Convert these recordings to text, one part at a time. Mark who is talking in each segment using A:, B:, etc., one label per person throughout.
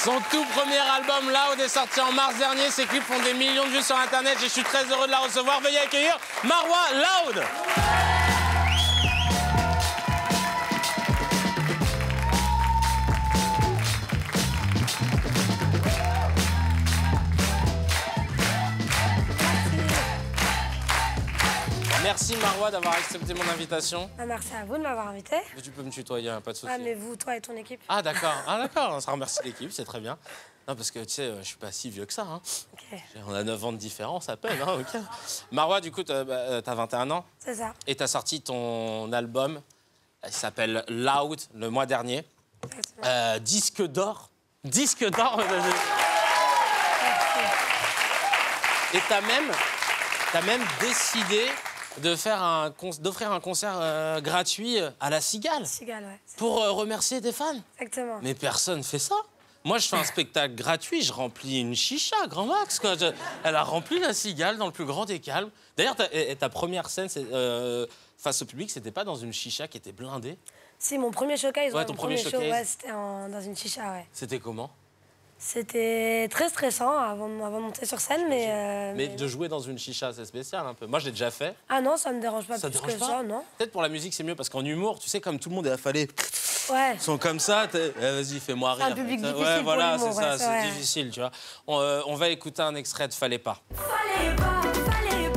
A: Son tout premier album, Loud, est sorti en mars dernier. Ses clips font des millions de vues sur Internet et je suis très heureux de la recevoir. Veuillez accueillir Marwa Loud. Merci Marwa d'avoir accepté mon invitation.
B: Merci à vous de m'avoir invité.
A: Mais tu peux me tutoyer, hein, pas de souci.
B: Ah mais vous, toi et ton équipe.
A: Ah d'accord, ah, ça remercie l'équipe, c'est très bien. Non parce que tu sais, je suis pas si vieux que ça. Hein.
B: Okay.
A: On a 9 ans de différence à peine. Hein, okay. Marwa, du coup, t'as 21 ans.
B: C'est ça.
A: Et t'as sorti ton album, il s'appelle Loud, le mois dernier. Disque d'or. Disque d'or. Et t'as même décidé d'offrir un concert gratuit à la Cigale.
B: Cigale, ouais.
A: Pour remercier tes fans.
B: Exactement.
A: Mais personne fait ça. Moi, je fais un spectacle gratuit, je remplis une chicha, grand max, quoi. Elle a rempli la Cigale dans le plus grand des calmes. D'ailleurs, ta première scène face au public, c'était pas dans une chicha qui était blindée?
B: Si, mon premier showcase.
A: Ouais, ton premier showcase.
B: Ouais, c'était dans une chicha, ouais.
A: C'était comment?
B: C'était très stressant avant de monter sur scène,
A: mais de jouer dans une chicha, c'est spécial un peu. Moi, je l'ai déjà fait.
B: Ah non, ça me dérange pas
A: ça
B: plus
A: dérange
B: que
A: pas
B: ça, non.
A: Peut-être pour la musique, c'est mieux, parce qu'en humour, tu sais, comme tout le monde est affalé.
B: Ouais.
A: Ils sont comme ça, vas-y, fais-moi rire.
B: C'est un public difficile
A: ouais, voilà,
B: pour
A: c'est ça,
B: ouais,
A: c'est difficile, tu vois. On va écouter un extrait de Fallait pas.
C: Fallait pas tout donner.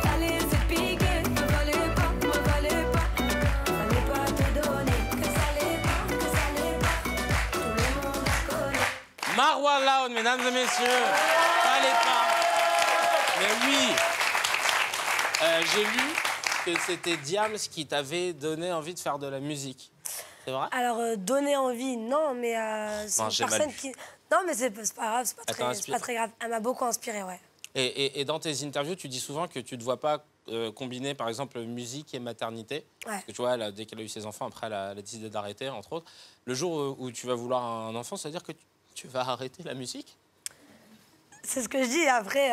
C: Fallait se piquer. Fallait pas tout donner. Que ça l'est pas, tout le monde connaît.
A: Marwa Loud, mesdames et messieurs. Fallait pas. Mais oui. J'ai vu que c'était Diams qui t'avait donné envie de faire de la musique. C'est vrai?
B: Alors, donner envie, non, mais c'est une personne qui... Non, mais c'est pas grave, c'est pas très grave. Elle m'a beaucoup inspirée, ouais.
A: Et dans tes interviews, tu dis souvent que tu ne te vois pas combiner, par exemple, musique et maternité.
B: Ouais.
A: Parce que tu vois, dès qu'elle a eu ses enfants, après, elle a décidé d'arrêter, entre autres. Le jour où tu vas vouloir un enfant, ça veut dire que tu vas arrêter la musique?
B: C'est ce que je dis, après,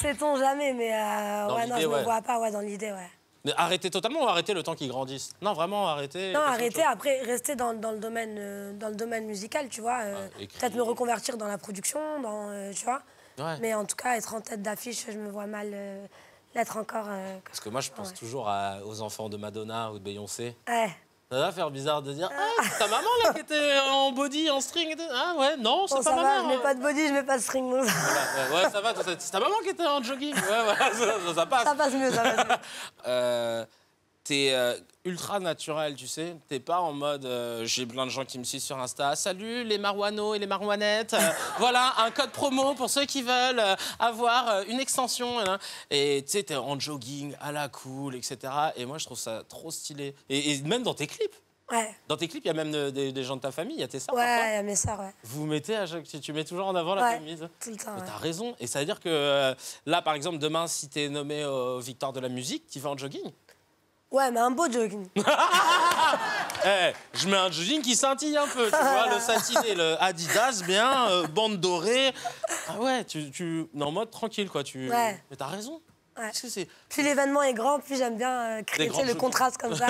B: sait-on jamais, mais ouais, non, je me vois pas, ouais, dans l'idée, ouais.
A: Mais arrêter totalement ou arrêter le temps qu'ils grandissent? Non, vraiment, arrêter.
B: Non, arrêter, après, rester dans le domaine musical, tu vois. Peut-être me reconvertir dans la production, tu vois. Ouais. Mais en tout cas, être en tête d'affiche, je me vois mal l'être encore.
A: Parce que moi, je pense toujours aux enfants de Madonna ou de Beyoncé.
B: Ouais.
A: Ça va faire bizarre de dire ah, c'est ta maman là qui était en body, en string. Ah ouais, non, c'est pas ma mère.
B: Je mets pas de body, je mets pas de string.
A: Voilà, ouais, ça va, c'est ta maman qui était en jogging. Ouais, voilà, ça passe.
B: Ça passe mieux, ça passe mieux.
A: T'es ultra naturel, tu sais. T'es pas en mode j'ai plein de gens qui me suivent sur Insta. Salut les Marouanos et les Marouanettes. Voilà un code promo pour ceux qui veulent avoir une extension. Et tu sais, t'es en jogging à la cool, etc. Et moi, je trouve ça trop stylé. Et même dans tes clips.
B: Ouais.
A: Dans tes clips, il y a même des gens de ta famille. Il y a tes sœurs.
B: Ouais, il y a mes sœurs, ouais.
A: Vous mettez tu mets toujours en avant la famille.
B: Tout le temps.
A: Mais t'as raison. Et ça veut dire que là, par exemple, demain, si t'es nommé Victoire de la musique, tu vas en jogging.
B: Ouais, mais un beau jogging.
A: Je mets un jogging qui scintille un peu, tu vois, le satiné, le Adidas, bien, bande dorée. Ah ouais, tu en mode tranquille, quoi.
B: Ouais.
A: Mais t'as raison.
B: Ouais.
A: Parce que
B: plus l'événement est grand, plus j'aime bien créer le contraste comme ça.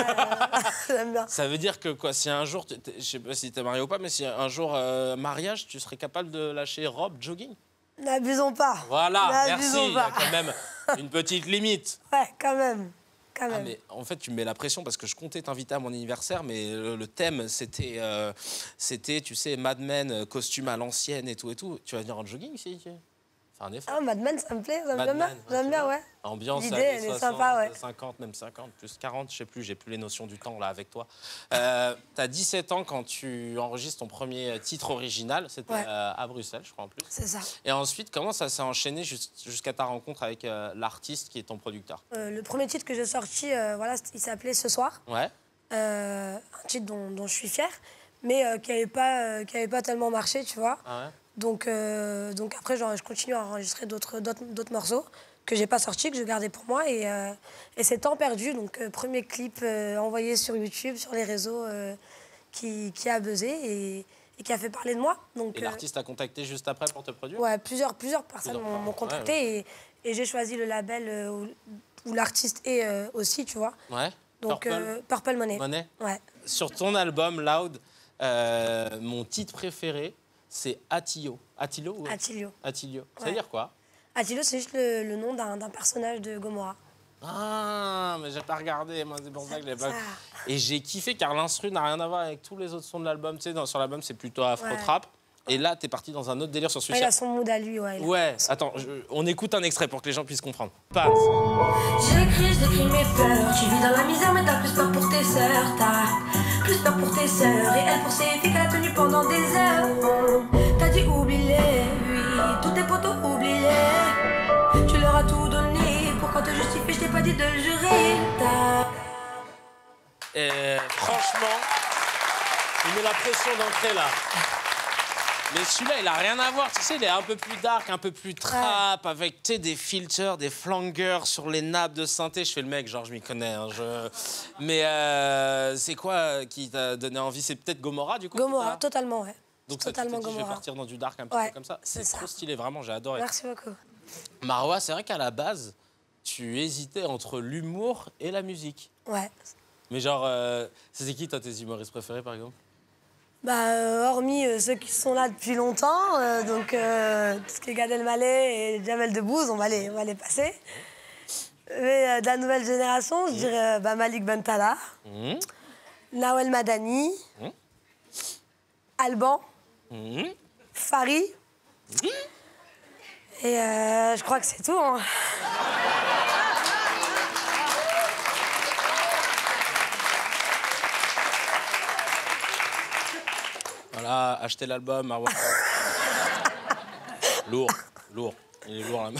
B: J'aime bien.
A: Ça veut dire que, quoi, si un jour, je sais pas si t'es marié ou pas, mais si un jour, mariage, tu serais capable de lâcher robe, jogging?
B: N'abusons pas.
A: Voilà, merci. Il y a quand même une petite limite.
B: Ouais, quand même.
A: Ah, mais en fait, tu me mets la pression parce que je comptais t'inviter à mon anniversaire, mais le thème, c'était, tu sais, Mad Men, costume à l'ancienne et tout et tout. Tu vas venir en jogging ici? Fais un effort.
B: Ah, Mad Men, ça me plaît, j'aime bien, ouais.
A: Ambiance
B: l'idée,
A: années
B: elle
A: 60,
B: est sympa, ouais.
A: 50, même 50, plus 40, je sais plus, j'ai plus les notions du temps là avec toi. T'as 17 ans quand tu enregistres ton premier titre original, c'était à Bruxelles, je crois en plus.
B: C'est ça.
A: Et ensuite, comment ça s'est enchaîné jusqu'à ta rencontre avec l'artiste qui est ton producteur?
B: Le premier titre que j'ai sorti, voilà, il s'appelait Ce soir.
A: Ouais.
B: Un titre dont je suis fière, mais qui avait pas tellement marché, tu vois.
A: Ah ouais.
B: Donc après, genre, je continue à enregistrer d'autres morceaux que j'ai pas sortis, que je gardais pour moi. Et c'est temps perdu. Donc, premier clip envoyé sur YouTube, sur les réseaux, qui a buzzé et qui a fait parler de moi. Donc,
A: et l'artiste a contacté juste après pour te produire?
B: Ouais, plusieurs personnes m'ont contacté. Ouais. Et j'ai choisi le label où l'artiste est aussi, tu vois.
A: Ouais.
B: Donc,
A: Purple
B: Purple Money.
A: Money.
B: Ouais.
A: Sur ton album, Loud, mon titre préféré, c'est Attilio. Attilio ou...
B: Attilio.
A: Attilio. Ça veut
B: Ouais.
A: dire quoi?
B: Attilio, c'est juste le nom d'un personnage de Gomorrah.
A: Ah, mais j'ai pas regardé, moi, c'est pour ça que j'ai pas...
B: Ça.
A: Et j'ai kiffé car l'instru n'a rien à voir avec tous les autres sons de l'album. Tu sais, sur l'album, c'est plutôt afro-trap. Et là, t'es parti dans un autre délire sur
B: Ouais,
A: celui-ci.
B: il a son mood à lui, ouais.
A: Ouais, attends, on écoute un extrait pour que les gens puissent comprendre. Passe.
C: J'écris mes peurs. Tu vis dans la misère, mais t'as plus peur pour tes sœurs. T'as plus peur pour tes sœurs. Et elle pour ses filles qu'elle a tenu pendant des heures. T'as dit oublie-les, oui. Tous tes potos oublie-les. Tu leur as tout donné. Pourquoi te justifier? Je t'ai pas dit de le jurer.
A: Et franchement, il met la pression d'entrée là. Mais celui-là, il a rien à voir. Tu sais, il est un peu plus dark, un peu plus trap, avec tu sais, des filters, des flangers sur les nappes de synthé. Je fais le mec, genre, je m'y connais. Hein, Mais c'est quoi qui t'a donné envie? C'est peut-être Gomorrah, du coup?
B: Gomorrah, totalement, ouais.
A: Donc ça
B: Totalement
A: te dit, je vais
B: Gomorrah.
A: partir dans du dark un petit
B: Ouais,
A: peu comme ça.
B: c'est
A: C'est
B: ça.
A: trop stylé, vraiment, j'ai adoré.
B: Merci beaucoup.
A: Marwa, c'est vrai qu'à la base, tu hésitais entre l'humour et la musique.
B: Ouais.
A: Mais genre, c'est qui, toi, tes humoristes préférés, par exemple?
B: Bah, hormis ceux qui sont là depuis longtemps, donc tout ce qui est Gad Elmaleh et Jamel Debbouze, on va les passer. Mais de la nouvelle génération, je dirais Malik Bentala, Nawel Madani, Alban, Fari. Et je crois que c'est tout. Hein.
A: Voilà, achetez l'album, Marwa. Lourd, lourd. Il est lourd, là.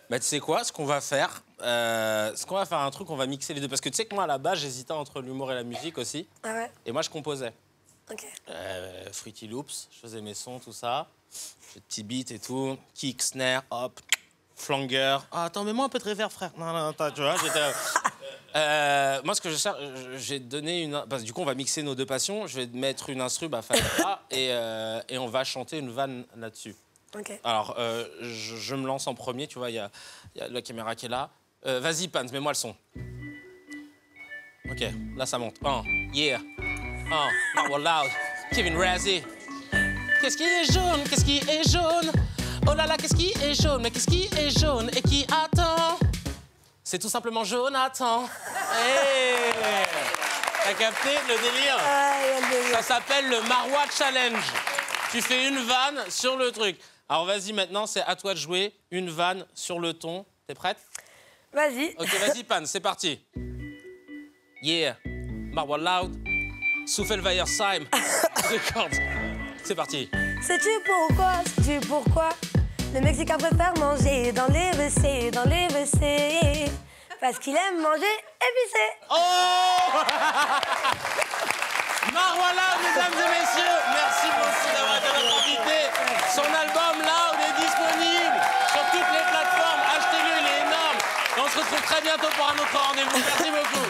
A: Bah, tu sais quoi, ce qu'on va faire, un truc, on va mixer les deux. Parce que tu sais que moi, à la base, j'hésitais entre l'humour et la musique aussi.
B: Ah ouais?
A: Et moi, je composais.
B: Ok.
A: Fruity Loops, je faisais mes sons, tout ça. Des petits beats et tout. Kick, snare, hop, flanger. Ah, attends, mets-moi un peu de reverb, frère. Non, attends, tu vois, j'étais... moi, ce que je cherche, j'ai donné une... Parce que du coup, on va mixer nos deux passions. Je vais mettre une instru, Fanta, et on va chanter une vanne là-dessus.
B: Ok.
A: Alors, je me lance en premier, tu vois, il y a la caméra qui est là. Vas-y, Pans, mets-moi le son. Ok, là, ça monte. Yeah. Marwa Loud. Kevin Razzie. Qu'est-ce qui est jaune? Qu'est-ce qui est jaune? Oh là là, qu'est-ce qui est jaune? Mais qu'est-ce qui est jaune et qui attend? C'est tout simplement Jonathan. Hey, t'as capté le délire? Ça s'appelle le Marwa Challenge. Tu fais une vanne sur le truc. Alors vas-y, maintenant, c'est à toi de jouer une vanne sur le ton. T'es prête?
B: Vas-y.
A: Ok, vas-y, Pan, c'est parti. Yeah, Marwa Loud, Soufel Vayersheim, Records. C'est parti.
B: Sais-tu pourquoi le Mexicain préfère manger dans les WC, parce qu'il aime manger épicé.
A: Oh Marwa Loud, mesdames et messieurs, merci beaucoup d'avoir été notre invité. Son album Loud est disponible sur toutes les plateformes. Achetez-le, il est énorme. Et on se retrouve très bientôt pour un autre rendez-vous. Merci beaucoup.